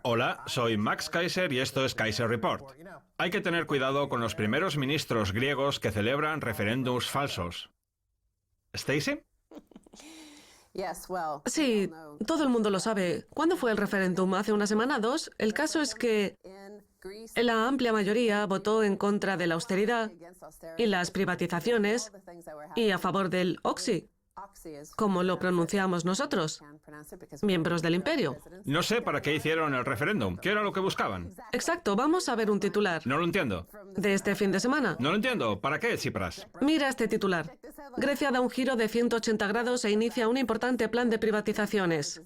Hola, soy Max Kaiser y esto es Kaiser Report. Hay que tener cuidado con los primeros ministros griegos que celebran referéndums falsos. ¿Stacy? Sí, todo el mundo lo sabe. ¿Cuándo fue el referéndum? ¿Hace una semana, dos? El caso es que la amplia mayoría votó en contra de la austeridad y las privatizaciones y a favor del Oxy, como lo pronunciamos nosotros, miembros del imperio. No sé para qué hicieron el referéndum. ¿Qué era lo que buscaban? Exacto, vamos a ver un titular. No lo entiendo. ¿De este fin de semana? No lo entiendo. ¿Para qué, Tsipras? Mira este titular. Grecia da un giro de 180 grados e inicia un importante plan de privatizaciones.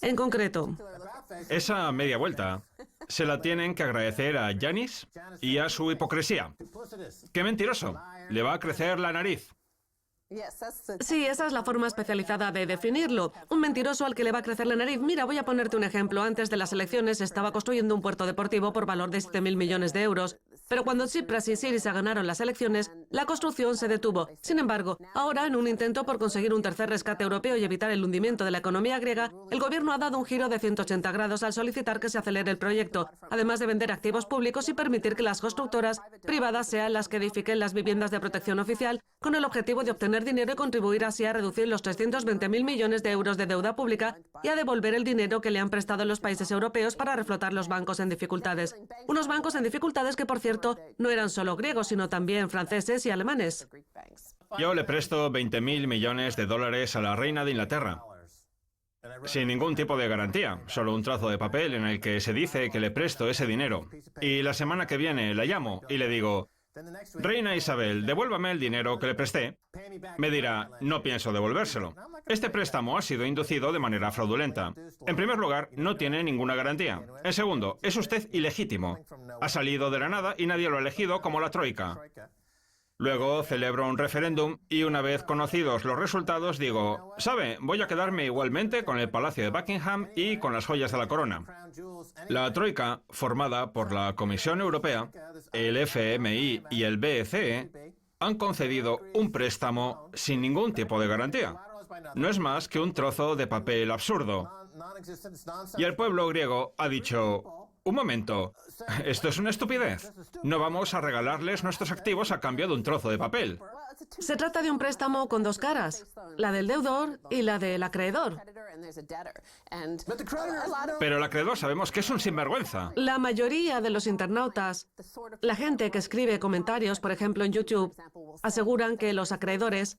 En concreto, Esa media vuelta se la tienen que agradecer a Yanis y a su hipocresía. ¡Qué mentiroso! Le va a crecer la nariz. sí, esa es la forma especializada de definirlo. Un mentiroso al que le va a crecer la nariz. Mira, voy a ponerte un ejemplo. Antes de las elecciones estaba construyendo un puerto deportivo por valor de 7.000 millones de euros. Pero cuando Tsipras y Syriza ganaron las elecciones, la construcción se detuvo. Sin embargo, ahora, en un intento por conseguir un tercer rescate europeo y evitar el hundimiento de la economía griega, el gobierno ha dado un giro de 180 grados al solicitar que se acelere el proyecto, además de vender activos públicos y permitir que las constructoras privadas sean las que edifiquen las viviendas de protección oficial, con el objetivo de obtener dinero y contribuir así a reducir los 320.000 millones de euros de deuda pública y a devolver el dinero que le han prestado los países europeos para reflotar los bancos en dificultades. Unos bancos en dificultades que, por cierto, no eran solo griegos, sino también franceses y alemanes. Yo le presto 20.000 millones de dólares a la reina de Inglaterra. Sin ningún tipo de garantía, solo un trozo de papel en el que se dice que le presto ese dinero. Y la semana que viene la llamo y le digo: Reina Isabel, devuélvame el dinero que le presté. Me dirá: no pienso devolvérselo. Este préstamo ha sido inducido de manera fraudulenta. En primer lugar, no tiene ninguna garantía. En segundo, es usted ilegítimo. Ha salido de la nada y nadie lo ha elegido como la Troika. Luego celebro un referéndum y una vez conocidos los resultados digo: ¿sabe? Voy a quedarme igualmente con el Palacio de Buckingham y con las joyas de la corona. La Troika, formada por la Comisión Europea, el FMI y el BCE, han concedido un préstamo sin ningún tipo de garantía. No es más que un trozo de papel absurdo. Y el pueblo griego ha dicho: un momento, esto es una estupidez. No vamos a regalarles nuestros activos a cambio de un trozo de papel. Se trata de un préstamo con dos caras, la del deudor y la del acreedor. Pero el acreedor sabemos que es un sinvergüenza. La mayoría de los internautas, la gente que escribe comentarios, por ejemplo en YouTube, aseguran que los acreedores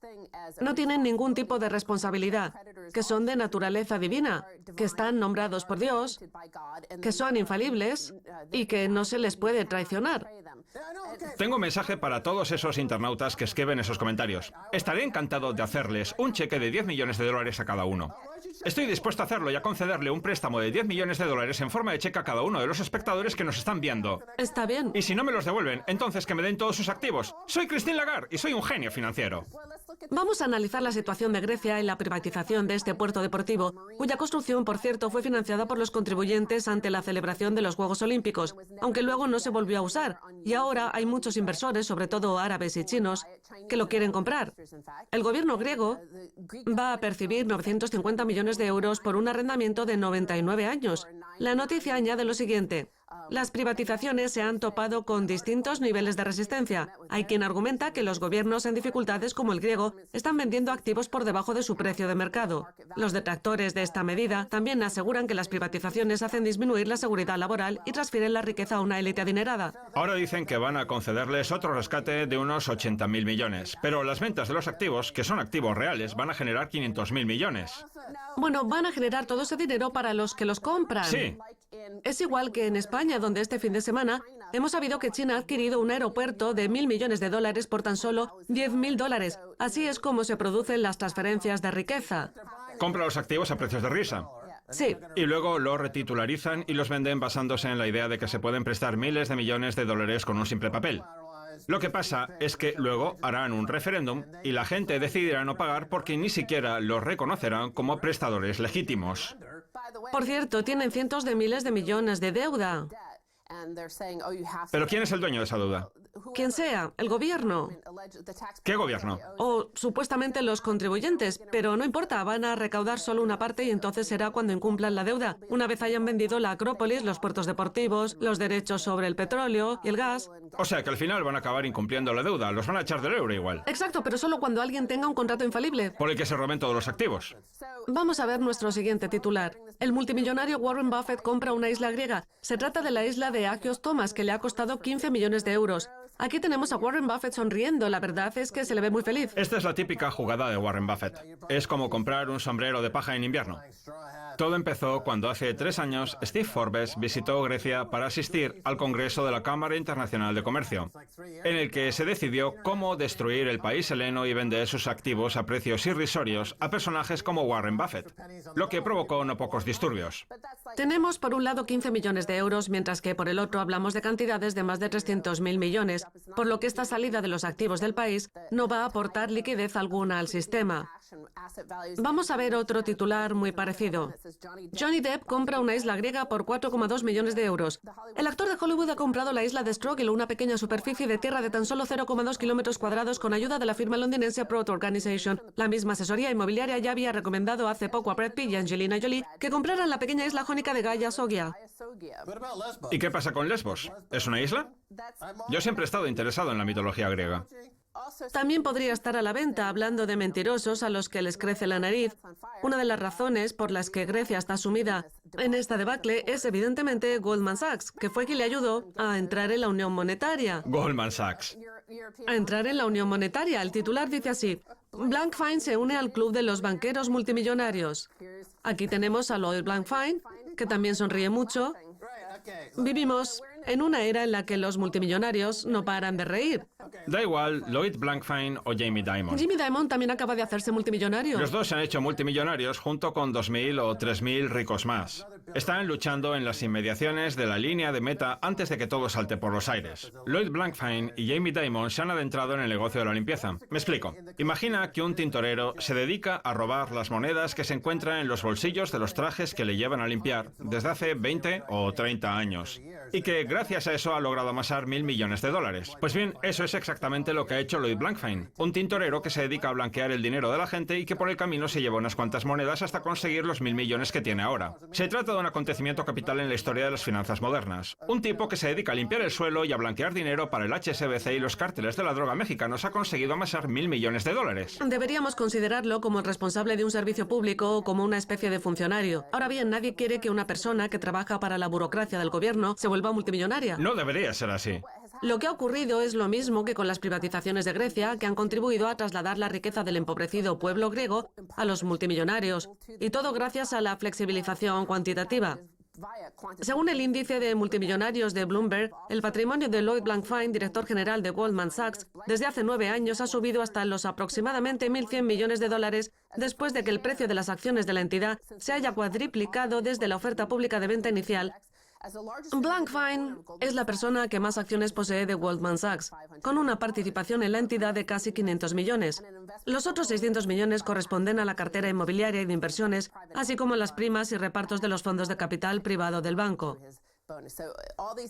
no tienen ningún tipo de responsabilidad, que son de naturaleza divina, que están nombrados por Dios, que son infalibles y que no se les puede traicionar. Tengo un mensaje para todos esos internautas que escriben esos comentarios. Estaré encantado de hacerles un cheque de 10 millones de dólares a cada uno. Estoy dispuesto a hacerlo y a concederle un préstamo de 10 millones de dólares en forma de cheque a cada uno de los espectadores que nos están viendo. Está bien. Y si no me los devuelven, entonces que me den todos sus activos. Soy Christine Lagarde y soy un genio financiero. Vamos a analizar la situación de Grecia y la privatización de este puerto deportivo, cuya construcción, por cierto, fue financiada por los contribuyentes ante la celebración de los Juegos Olímpicos, aunque luego no se volvió a usar. Y ahora hay muchos inversores, sobre todo árabes y chinos, que lo quieren comprar. El gobierno griego va a percibir 950 millones de euros por un arrendamiento de 99 años. La noticia añade lo siguiente: las privatizaciones se han topado con distintos niveles de resistencia. Hay quien argumenta que los gobiernos en dificultades como el griego están vendiendo activos por debajo de su precio de mercado. Los detractores de esta medida también aseguran que las privatizaciones hacen disminuir la seguridad laboral y transfieren la riqueza a una élite adinerada. Ahora dicen que van a concederles otro rescate de unos 80.000 millones, pero las ventas de los activos, que son activos reales, van a generar 500.000 millones. Bueno, van a generar todo ese dinero para los que los compran. Sí. Es igual que en España, donde este fin de semana hemos sabido que China ha adquirido un aeropuerto de 1.000 millones de dólares por tan solo 10.000 dólares. Así es como se producen las transferencias de riqueza. Compra los activos a precios de risa. Sí. Y luego los retitularizan y los venden basándose en la idea de que se pueden prestar miles de millones de dólares con un simple papel. Lo que pasa es que luego harán un referéndum y la gente decidirá no pagar porque ni siquiera los reconocerán como prestadores legítimos. Por cierto, tienen cientos de miles de millones de deuda. ¿Pero quién es el dueño de esa deuda? Quien sea, el gobierno. ¿Qué gobierno? O supuestamente los contribuyentes, pero no importa, van a recaudar solo una parte y entonces será cuando incumplan la deuda. Una vez hayan vendido la Acrópolis, los puertos deportivos, los derechos sobre el petróleo y el gas. O sea que al final van a acabar incumpliendo la deuda, los van a echar del euro igual. Exacto, pero solo cuando alguien tenga un contrato infalible. Por el que se roben todos los activos. Vamos a ver nuestro siguiente titular. El multimillonario Warren Buffett compra una isla griega. Se trata de la isla de Agios Thomas, que le ha costado 15 millones de euros. Aquí tenemos a Warren Buffett sonriendo. La verdad es que se le ve muy feliz. Esta es la típica jugada de Warren Buffett. Es como comprar un sombrero de paja en invierno. Todo empezó cuando hace 3 años Steve Forbes visitó Grecia para asistir al Congreso de la Cámara Internacional de Comercio, en el que se decidió cómo destruir el país heleno y vender sus activos a precios irrisorios a personajes como Warren Buffett, lo que provocó no pocos disturbios. Tenemos por un lado 15 millones de euros, mientras que por el otro hablamos de cantidades de más de 300.000 millones, por lo que esta salida de los activos del país no va a aportar liquidez alguna al sistema. Vamos a ver otro titular muy parecido. Johnny Depp compra una isla griega por 4,2 millones de euros. El actor de Hollywood ha comprado la isla de Strogel, una pequeña superficie de tierra de tan solo 0,2 kilómetros cuadrados con ayuda de la firma londinense Proto Organization. La misma asesoría inmobiliaria ya había recomendado hace poco a Brad Pitt y Angelina Jolie que compraran la pequeña isla jónica de Gaia Sogia. ¿Y qué pasa con Lesbos? ¿Es una isla? Yo siempre he estado interesado en la mitología griega. También podría estar a la venta, hablando de mentirosos a los que les crece la nariz. Una de las razones por las que Grecia está sumida en esta debacle es evidentemente Goldman Sachs, que fue quien le ayudó a entrar en la Unión Monetaria. Goldman Sachs. A entrar en la Unión Monetaria. El titular dice así: Blankfein se une al club de los banqueros multimillonarios. Aquí tenemos a Lloyd Blankfein, que también sonríe mucho. Vivimos en una era en la que los multimillonarios no paran de reír. Da igual, Lloyd Blankfein o Jamie Dimon. Jamie Dimon también acaba de hacerse multimillonario. Los dos se han hecho multimillonarios junto con 2.000 o 3.000 ricos más. Están luchando en las inmediaciones de la línea de meta antes de que todo salte por los aires. Lloyd Blankfein y Jamie Dimon se han adentrado en el negocio de la limpieza. Me explico. Imagina que un tintorero se dedica a robar las monedas que se encuentran en los bolsillos de los trajes que le llevan a limpiar desde hace 20 o 30 años. Y que gracias a eso ha logrado amasar 1.000 millones de dólares. Pues bien, eso es exactamente lo que ha hecho Lloyd Blankfein, un tintorero que se dedica a blanquear el dinero de la gente y que por el camino se lleva unas cuantas monedas hasta conseguir los 1.000 millones que tiene ahora. Se trata de un acontecimiento capital en la historia de las finanzas modernas. Un tipo que se dedica a limpiar el suelo y a blanquear dinero para el HSBC y los cárteles de la droga mexicanos ha conseguido amasar 1.000 millones de dólares. Deberíamos considerarlo como el responsable de un servicio público o como una especie de funcionario. Ahora bien, nadie quiere que una persona que trabaja para la burocracia del gobierno se vuelva multimillonaria. No debería ser así. Lo que ha ocurrido es lo mismo que con las privatizaciones de Grecia, que han contribuido a trasladar la riqueza del empobrecido pueblo griego a los multimillonarios, y todo gracias a la flexibilización cuantitativa. Según el índice de multimillonarios de Bloomberg, el patrimonio de Lloyd Blankfein, director general de Goldman Sachs, desde hace 9 años ha subido hasta los aproximadamente 1.100 millones de dólares después de que el precio de las acciones de la entidad se haya cuadriplicado desde la oferta pública de venta inicial. Blankfein es la persona que más acciones posee de Goldman Sachs, con una participación en la entidad de casi 500 millones. Los otros 600 millones corresponden a la cartera inmobiliaria y de inversiones, así como las primas y repartos de los fondos de capital privado del banco.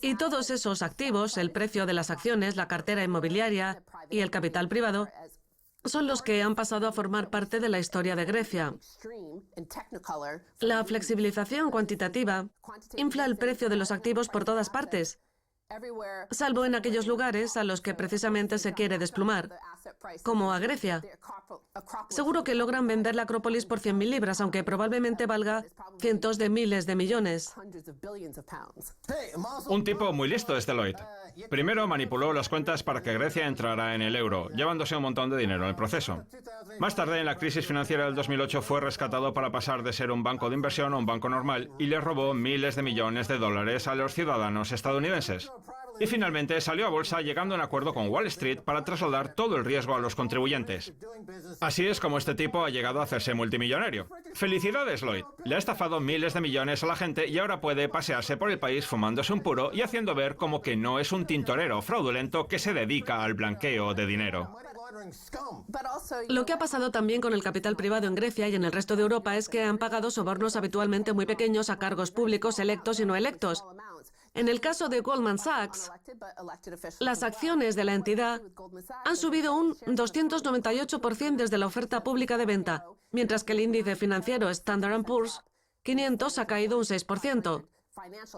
Y todos esos activos, el precio de las acciones, la cartera inmobiliaria y el capital privado, son los que han pasado a formar parte de la historia de Grecia. La flexibilización cuantitativa infla el precio de los activos por todas partes, salvo en aquellos lugares a los que precisamente se quiere desplumar, como a Grecia. Seguro que logran vender la Acrópolis por 100.000 libras, aunque probablemente valga cientos de miles de millones. Un tipo muy listo es Lloyd. Primero manipuló las cuentas para que Grecia entrara en el euro, llevándose un montón de dinero en el proceso. Más tarde, en la crisis financiera del 2008, fue rescatado para pasar de ser un banco de inversión a un banco normal y le robó miles de millones de dólares a los ciudadanos estadounidenses. Y finalmente salió a bolsa llegando a un acuerdo con Wall Street para trasladar todo el riesgo a los contribuyentes. Así es como este tipo ha llegado a hacerse multimillonario. ¡Felicidades, Lloyd! Le ha estafado miles de millones a la gente y ahora puede pasearse por el país fumándose un puro y haciendo ver como que no es un tintorero fraudulento que se dedica al blanqueo de dinero. Lo que ha pasado también con el capital privado en Grecia y en el resto de Europa es que han pagado sobornos habitualmente muy pequeños a cargos públicos electos y no electos. En el caso de Goldman Sachs, las acciones de la entidad han subido un 298% desde la oferta pública de venta, mientras que el índice financiero Standard & Poor's 500 ha caído un 6%.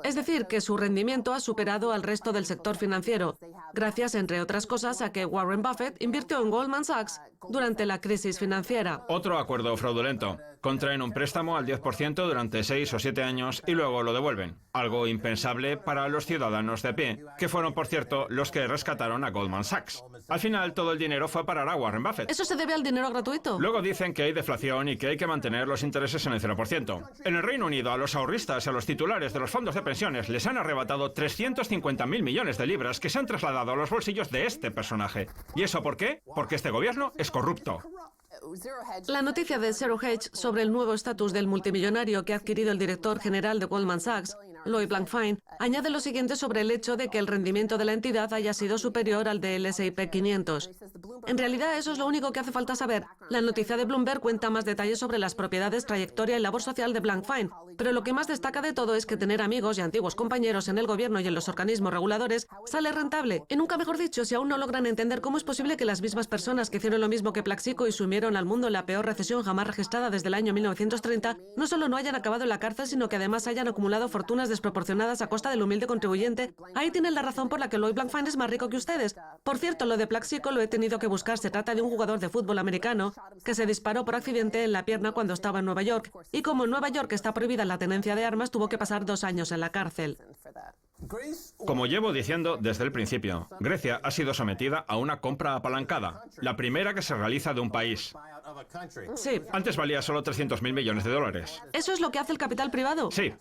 Es decir, que su rendimiento ha superado al resto del sector financiero, gracias, entre otras cosas, a que Warren Buffett invirtió en Goldman Sachs durante la crisis financiera. Otro acuerdo fraudulento. Contraen un préstamo al 10% durante 6 o 7 años y luego lo devuelven. Algo impensable para los ciudadanos de a pie, que fueron, por cierto, los que rescataron a Goldman Sachs. Al final, todo el dinero fue a parar a Warren Buffett. ¿Eso se debe al dinero gratuito? Luego dicen que hay deflación y que hay que mantener los intereses en el 0%. En el Reino Unido, a los ahorristas y a los titulares de los fondos de pensiones les han arrebatado 350.000 millones de libras que se han trasladado a los bolsillos de este personaje. ¿Y eso por qué? Porque este gobierno es corrupto. La noticia de Zero Hedge sobre el nuevo estatus del multimillonario que ha adquirido el director general de Goldman Sachs, Lloyd Blankfein, añade lo siguiente sobre el hecho de que el rendimiento de la entidad haya sido superior al del S&P 500. En realidad, eso es lo único que hace falta saber. La noticia de Bloomberg cuenta más detalles sobre las propiedades, trayectoria y labor social de Blankfein, pero lo que más destaca de todo es que tener amigos y antiguos compañeros en el gobierno y en los organismos reguladores sale rentable. Y nunca mejor dicho, si aún no logran entender cómo es posible que las mismas personas que hicieron lo mismo que Plaxico y sumieron al mundo en la peor recesión jamás registrada desde el año 1930, no solo no hayan acabado en la cárcel, sino que además hayan acumulado fortunas desproporcionadas a costa del humilde contribuyente. Ahí tienen la razón por la que Lloyd Blankfein es más rico que ustedes. Por cierto, lo de Plaxico lo he tenido que buscar. Se trata de un jugador de fútbol americano que se disparó por accidente en la pierna cuando estaba en Nueva York. Y como en Nueva York está prohibida la tenencia de armas, tuvo que pasar 2 años en la cárcel. Como llevo diciendo desde el principio, Grecia ha sido sometida a una compra apalancada, la primera que se realiza de un país. Sí. Antes valía solo 300.000 millones de dólares. ¿Eso es lo que hace el capital privado? Sí.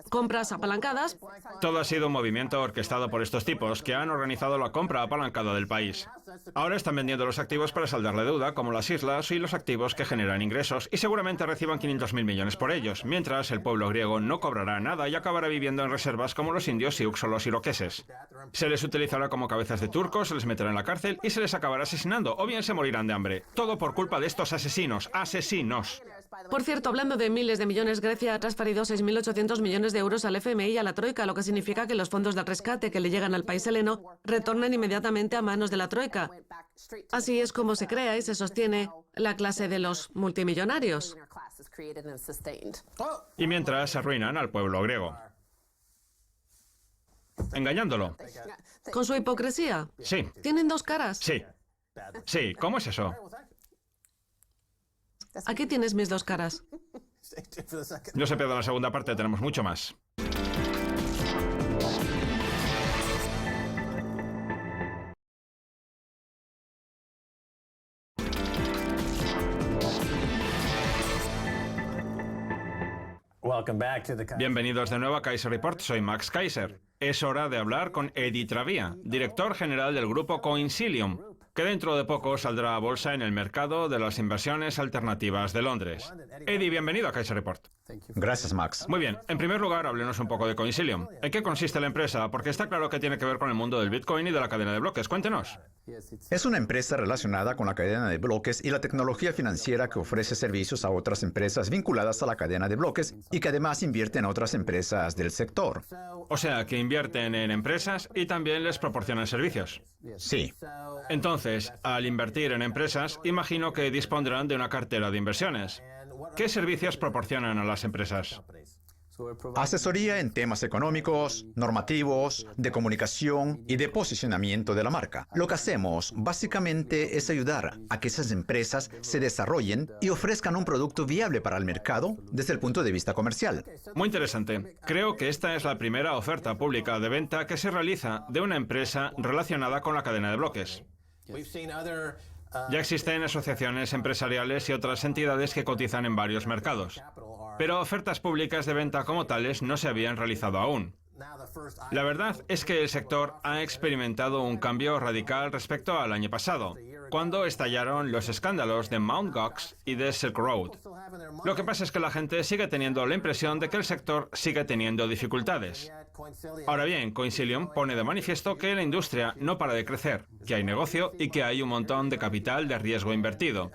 Compras apalancadas. Todo ha sido un movimiento orquestado por estos tipos que han organizado la compra apalancada del país. Ahora están vendiendo los activos para saldar la deuda, como las islas y los activos que generan ingresos, y seguramente reciban 500.000 millones por ellos, mientras el pueblo griego no cobrará nada y acabará viviendo en reservas como los indios sioux o los iroqueses. Se les utilizará como cabezas de turcos, se les meterá en la cárcel y se les acabará asesinando, o bien se morirán de hambre. Todo por culpa de estos asesinos. ¡Asesinos! Por cierto, hablando de miles de millones, Grecia ha transferido 6.800 millones de euros al FMI y a la Troika, lo que significa que los fondos de rescate que le llegan al país heleno retornan inmediatamente a manos de la Troika. Así es como se crea y se sostiene la clase de los multimillonarios. Y mientras arruinan al pueblo griego. Engañándolo. ¿Con su hipocresía? Sí. ¿Tienen 2 caras? Sí. Sí, ¿cómo es eso? Aquí tienes mis 2 caras. No se pierda la segunda parte, tenemos mucho más. Bienvenidos de nuevo a Kaiser Report, soy Max Kaiser. Es hora de hablar con Eddie Travia, director general del grupo Coinsilium, que dentro de poco saldrá a bolsa en el mercado de las inversiones alternativas de Londres. Eddie, bienvenido a Kaiser Report. Gracias, Max. Muy bien, en primer lugar, háblenos un poco de Coinsilium. ¿En qué consiste la empresa? Porque está claro que tiene que ver con el mundo del Bitcoin y de la cadena de bloques. Cuéntenos. Es una empresa relacionada con la cadena de bloques y la tecnología financiera que ofrece servicios a otras empresas vinculadas a la cadena de bloques y que además invierte en otras empresas del sector. O sea, que invierten en empresas y también les proporcionan servicios. Sí. Entonces, al invertir en empresas, imagino que dispondrán de una cartera de inversiones. ¿Qué servicios proporcionan a las empresas? Asesoría en temas económicos, normativos, de comunicación y de posicionamiento de la marca. Lo que hacemos básicamente es ayudar a que esas empresas se desarrollen y ofrezcan un producto viable para el mercado desde el punto de vista comercial. Muy interesante. Creo que esta es la primera oferta pública de venta que se realiza de una empresa relacionada con la cadena de bloques. Ya existen asociaciones empresariales y otras entidades que cotizan en varios mercados, pero ofertas públicas de venta como tales no se habían realizado aún. La verdad es que el sector ha experimentado un cambio radical respecto al año pasado, cuando estallaron los escándalos de Mt. Gox y de Silk Road. Lo que pasa es que la gente sigue teniendo la impresión de que el sector sigue teniendo dificultades. Ahora bien, Coinsilium pone de manifiesto que la industria no para de crecer, que hay negocio y que hay un montón de capital de riesgo invertido.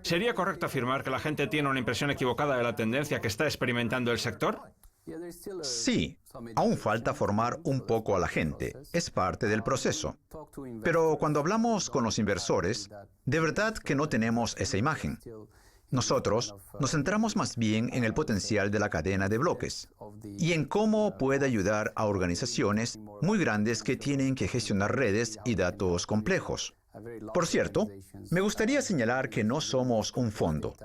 ¿Sería correcto afirmar que la gente tiene una impresión equivocada de la tendencia que está experimentando el sector? Sí, aún falta formar un poco a la gente. Es parte del proceso. Pero cuando hablamos con los inversores, de verdad que no tenemos esa imagen. Nosotros nos centramos más bien en el potencial de la cadena de bloques y en cómo puede ayudar a organizaciones muy grandes que tienen que gestionar redes y datos complejos. Por cierto, me gustaría señalar que no somos un fondo.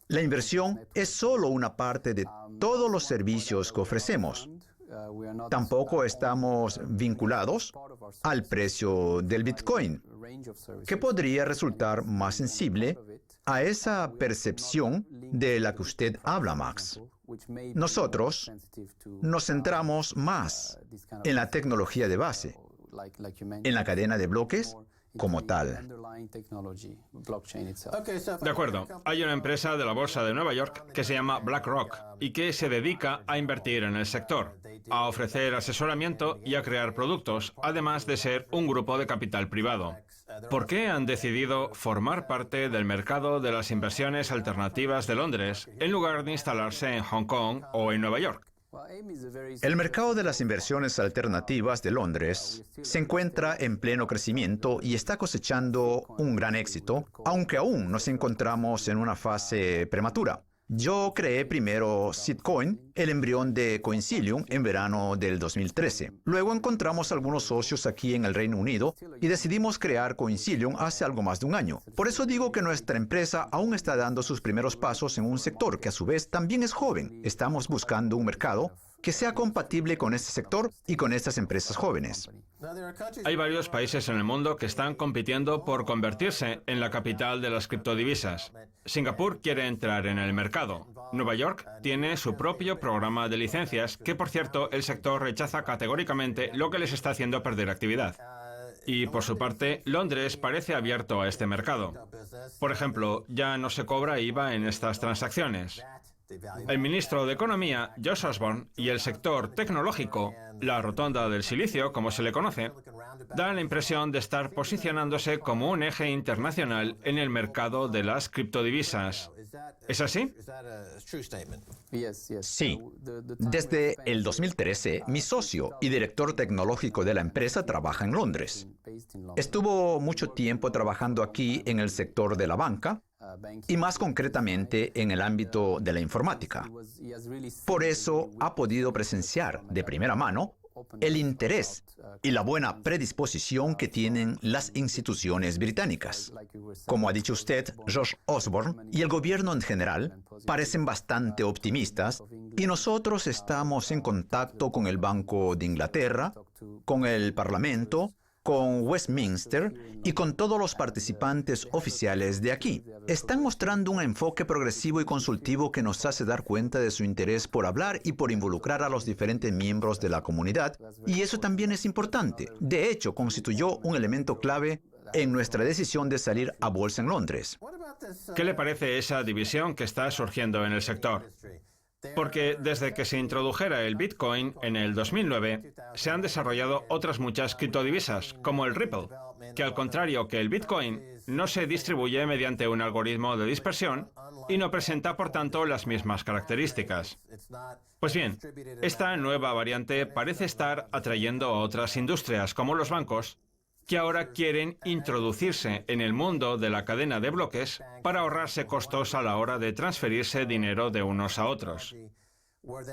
La inversión es solo una parte de todos los servicios que ofrecemos. Tampoco estamos vinculados al precio del Bitcoin, que podría resultar más sensible a esa percepción de la que usted habla, Max. Nosotros nos centramos más en la tecnología de base, en la cadena de bloques como tal. De acuerdo. Hay una empresa de la Bolsa de Nueva York que se llama BlackRock y que se dedica a invertir en el sector, a ofrecer asesoramiento y a crear productos, además de ser un grupo de capital privado. ¿Por qué han decidido formar parte del mercado de las inversiones alternativas de Londres en lugar de instalarse en Hong Kong o en Nueva York? El mercado de las inversiones alternativas de Londres se encuentra en pleno crecimiento y está cosechando un gran éxito, aunque aún nos encontramos en una fase prematura. Yo creé primero Seedcoin, el embrión de Coinsilium, en verano del 2013. Luego encontramos algunos socios aquí en el Reino Unido y decidimos crear Coinsilium hace algo más de un año. Por eso digo que nuestra empresa aún está dando sus primeros pasos en un sector que a su vez también es joven. Estamos buscando un mercado que sea compatible con este sector y con estas empresas jóvenes. Hay varios países en el mundo que están compitiendo por convertirse en la capital de las criptodivisas. Singapur quiere entrar en el mercado. Nueva York tiene su propio programa de licencias, que por cierto el sector rechaza categóricamente, lo que les está haciendo perder actividad. Y por su parte, Londres parece abierto a este mercado. Por ejemplo, ya no se cobra IVA en estas transacciones. El ministro de Economía, Josh Osborne, y el sector tecnológico, la rotonda del silicio, como se le conoce, dan la impresión de estar posicionándose como un eje internacional en el mercado de las criptodivisas. ¿Es así? Sí. Desde el 2013, mi socio y director tecnológico de la empresa trabaja en Londres. Estuvo mucho tiempo trabajando aquí en el sector de la banca y más concretamente en el ámbito de la informática. Por eso ha podido presenciar de primera mano el interés y la buena predisposición que tienen las instituciones británicas. Como ha dicho usted, Josh Osborne y el gobierno en general parecen bastante optimistas y nosotros estamos en contacto con el Banco de Inglaterra, con el Parlamento, con Westminster y con todos los participantes oficiales de aquí. Están mostrando un enfoque progresivo y consultivo que nos hace dar cuenta de su interés por hablar y por involucrar a los diferentes miembros de la comunidad, y eso también es importante. De hecho, constituyó un elemento clave en nuestra decisión de salir a bolsa en Londres. ¿Qué le parece esa división que está surgiendo en el sector? Porque desde que se introdujera el Bitcoin en el 2009, se han desarrollado otras muchas criptodivisas, como el Ripple, que al contrario que el Bitcoin, no se distribuye mediante un algoritmo de dispersión y no presenta, por tanto, las mismas características. Pues bien, esta nueva variante parece estar atrayendo a otras industrias, como los bancos, que ahora quieren introducirse en el mundo de la cadena de bloques para ahorrarse costos a la hora de transferirse dinero de unos a otros.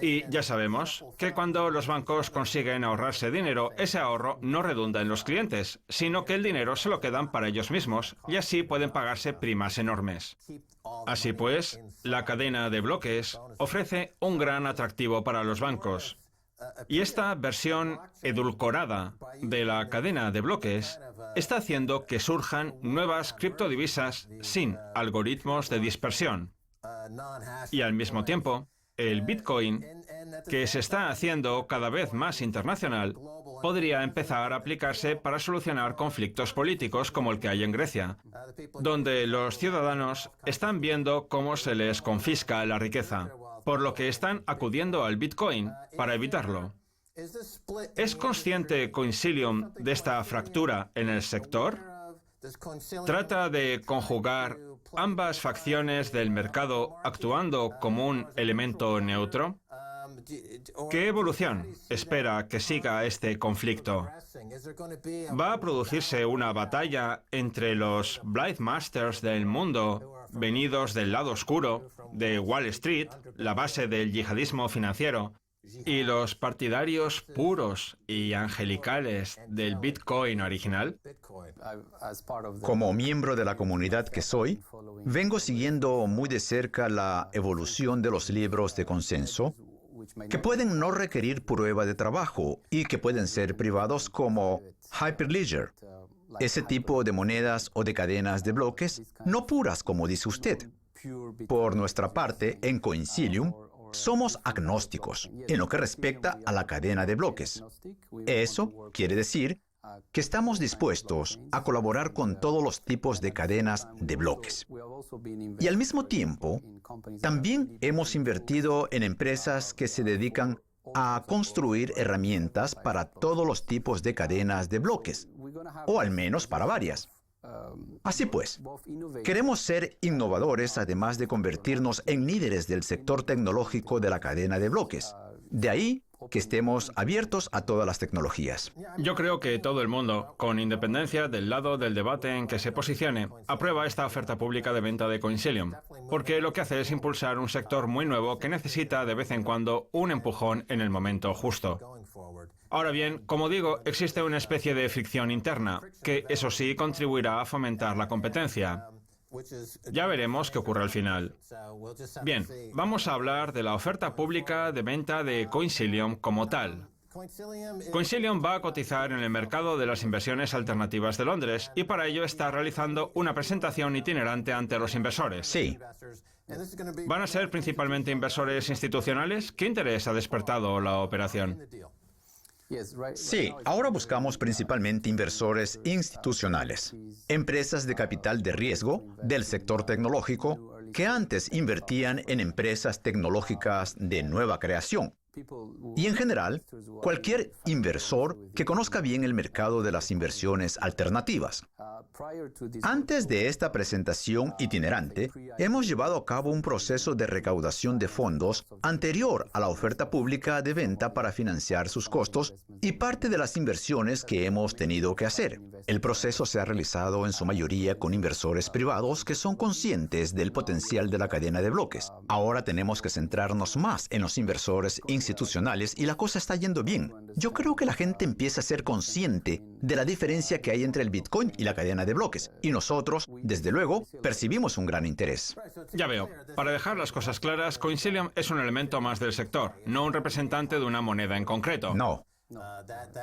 Y ya sabemos que cuando los bancos consiguen ahorrarse dinero, ese ahorro no redunda en los clientes, sino que el dinero se lo quedan para ellos mismos y así pueden pagarse primas enormes. Así pues, la cadena de bloques ofrece un gran atractivo para los bancos. Y esta versión edulcorada de la cadena de bloques está haciendo que surjan nuevas criptodivisas sin algoritmos de dispersión. Y al mismo tiempo, el Bitcoin, que se está haciendo cada vez más internacional, podría empezar a aplicarse para solucionar conflictos políticos como el que hay en Grecia, donde los ciudadanos están viendo cómo se les confisca la riqueza, por lo que están acudiendo al Bitcoin para evitarlo. ¿Es consciente Coinsilium de esta fractura en el sector? ¿Trata de conjugar ambas facciones del mercado actuando como un elemento neutro? ¿Qué evolución espera que siga este conflicto? ¿Va a producirse una batalla entre los Blade Masters del mundo, venidos del lado oscuro, de Wall Street, la base del yihadismo financiero, y los partidarios puros y angelicales del Bitcoin original? Como miembro de la comunidad que soy, vengo siguiendo muy de cerca la evolución de los libros de consenso, que pueden no requerir prueba de trabajo y que pueden ser privados como Hyperledger, ese tipo de monedas o de cadenas de bloques no puras, como dice usted. Por nuestra parte, en Coinsilium, somos agnósticos en lo que respecta a la cadena de bloques. Eso quiere decir que estamos dispuestos a colaborar con todos los tipos de cadenas de bloques. Y al mismo tiempo, también hemos invertido en empresas que se dedican a construir herramientas para todos los tipos de cadenas de bloques, o al menos para varias. Así pues, queremos ser innovadores además de convertirnos en líderes del sector tecnológico de la cadena de bloques. De ahí que estemos abiertos a todas las tecnologías. Yo creo que todo el mundo, con independencia del lado del debate en que se posicione, aprueba esta oferta pública de venta de Coinsilium, porque lo que hace es impulsar un sector muy nuevo que necesita de vez en cuando un empujón en el momento justo. Ahora bien, como digo, existe una especie de fricción interna, que eso sí contribuirá a fomentar la competencia. Ya veremos qué ocurre al final. Bien, vamos a hablar de la oferta pública de venta de Coinsilium como tal. Coinsilium va a cotizar en el mercado de las inversiones alternativas de Londres y para ello está realizando una presentación itinerante ante los inversores. Sí. ¿Van a ser principalmente inversores institucionales? ¿Qué interés ha despertado la operación? Sí, ahora buscamos principalmente inversores institucionales, empresas de capital de riesgo del sector tecnológico que antes invertían en empresas tecnológicas de nueva creación. Y en general, cualquier inversor que conozca bien el mercado de las inversiones alternativas. Antes de esta presentación itinerante, hemos llevado a cabo un proceso de recaudación de fondos anterior a la oferta pública de venta para financiar sus costos y parte de las inversiones que hemos tenido que hacer. El proceso se ha realizado en su mayoría con inversores privados que son conscientes del potencial de la cadena de bloques. Ahora tenemos que centrarnos más en los inversores institucionales y la cosa está yendo bien. Yo creo que la gente empieza a ser consciente de la diferencia que hay entre el Bitcoin y la cadena de bloques. Y nosotros, desde luego, percibimos un gran interés. Ya veo. Para dejar las cosas claras, Coinsilium es un elemento más del sector, no un representante de una moneda en concreto. No.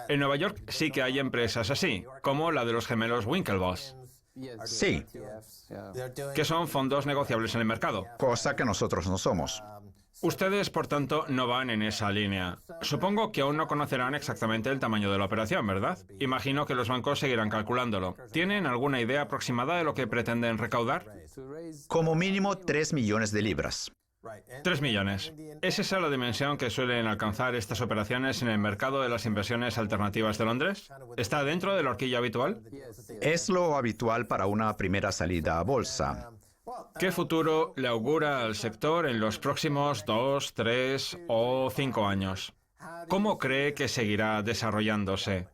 En Nueva York sí que hay empresas así, como la de los gemelos Winklevoss, Sí, que son fondos negociables en el mercado. cosa que nosotros no somos. Ustedes, por tanto, no van en esa línea. Supongo que aún no conocerán exactamente el tamaño de la operación, ¿verdad? Imagino que los bancos seguirán calculándolo. ¿Tienen alguna idea aproximada de lo que pretenden recaudar? Como mínimo 3 millones de libras. 3 millones. ¿Es esa la dimensión que suelen alcanzar estas operaciones en el mercado de las inversiones alternativas de Londres? ¿Está dentro de la horquilla habitual? Es lo habitual para una primera salida a bolsa. ¿Qué futuro le augura al sector en los próximos 2, 3 o 5 años? ¿Cómo cree que seguirá desarrollándose?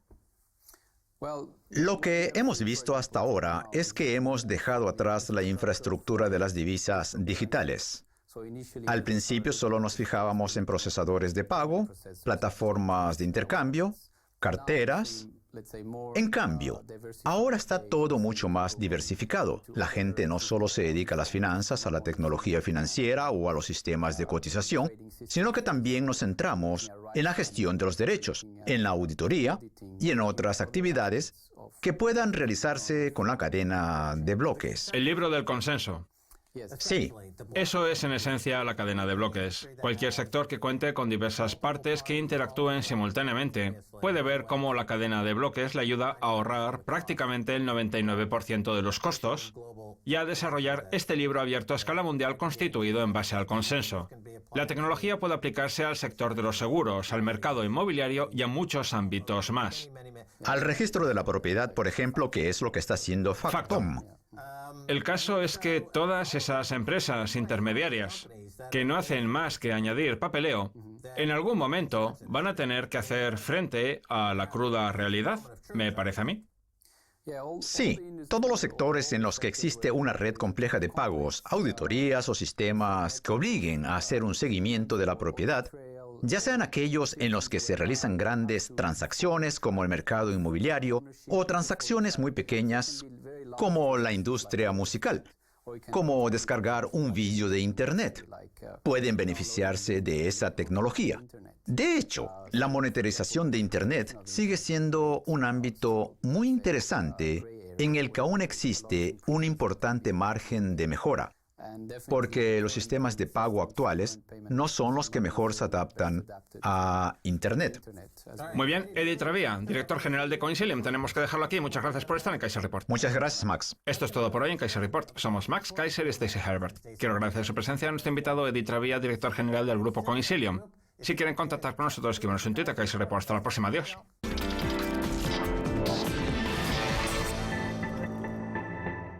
Lo que hemos visto hasta ahora es que hemos dejado atrás la infraestructura de las divisas digitales. Al principio solo nos fijábamos en procesadores de pago, plataformas de intercambio, carteras. En cambio, ahora está todo mucho más diversificado. La gente no solo se dedica a las finanzas, a la tecnología financiera o a los sistemas de cotización, sino que también nos centramos en la gestión de los derechos, en la auditoría y en otras actividades que puedan realizarse con la cadena de bloques. El libro del consenso. Sí, Eso es en esencia la cadena de bloques. Cualquier sector que cuente con diversas partes que interactúen simultáneamente puede ver cómo la cadena de bloques le ayuda a ahorrar prácticamente el 99% de los costos y a desarrollar este libro abierto a escala mundial constituido en base al consenso. La tecnología puede aplicarse al sector de los seguros, al mercado inmobiliario y a muchos ámbitos más. al registro de la propiedad, por ejemplo, que es lo que está haciendo Factom. El caso es que todas esas empresas intermediarias, que no hacen más que añadir papeleo, En algún momento van a tener que hacer frente a la cruda realidad, me parece a mí. Sí, todos los sectores en los que existe una red compleja de pagos, auditorías o sistemas que obliguen a hacer un seguimiento de la propiedad, ya sean aquellos en los que se realizan grandes transacciones como el mercado inmobiliario o transacciones muy pequeñas como la industria musical, como descargar un vídeo de Internet, pueden beneficiarse de esa tecnología. De hecho, la monetarización de Internet sigue siendo un ámbito muy interesante en el que aún existe un importante margen de mejora, porque los sistemas de pago actuales no son los que mejor se adaptan a Internet. Muy bien, Eddie Travía, director general de Coinsilium. Tenemos que dejarlo aquí. Muchas gracias por estar en Kaiser Report. Muchas gracias, Max. Esto es todo por hoy en Kaiser Report. Somos Max Kaiser y Stacey Herbert. Quiero agradecer su presencia a nuestro invitado Eddie Travía, director general del grupo Coinsilium. Si quieren contactar con nosotros, escríbanos en Twitter, Kaiser Report. Hasta la próxima. Adiós.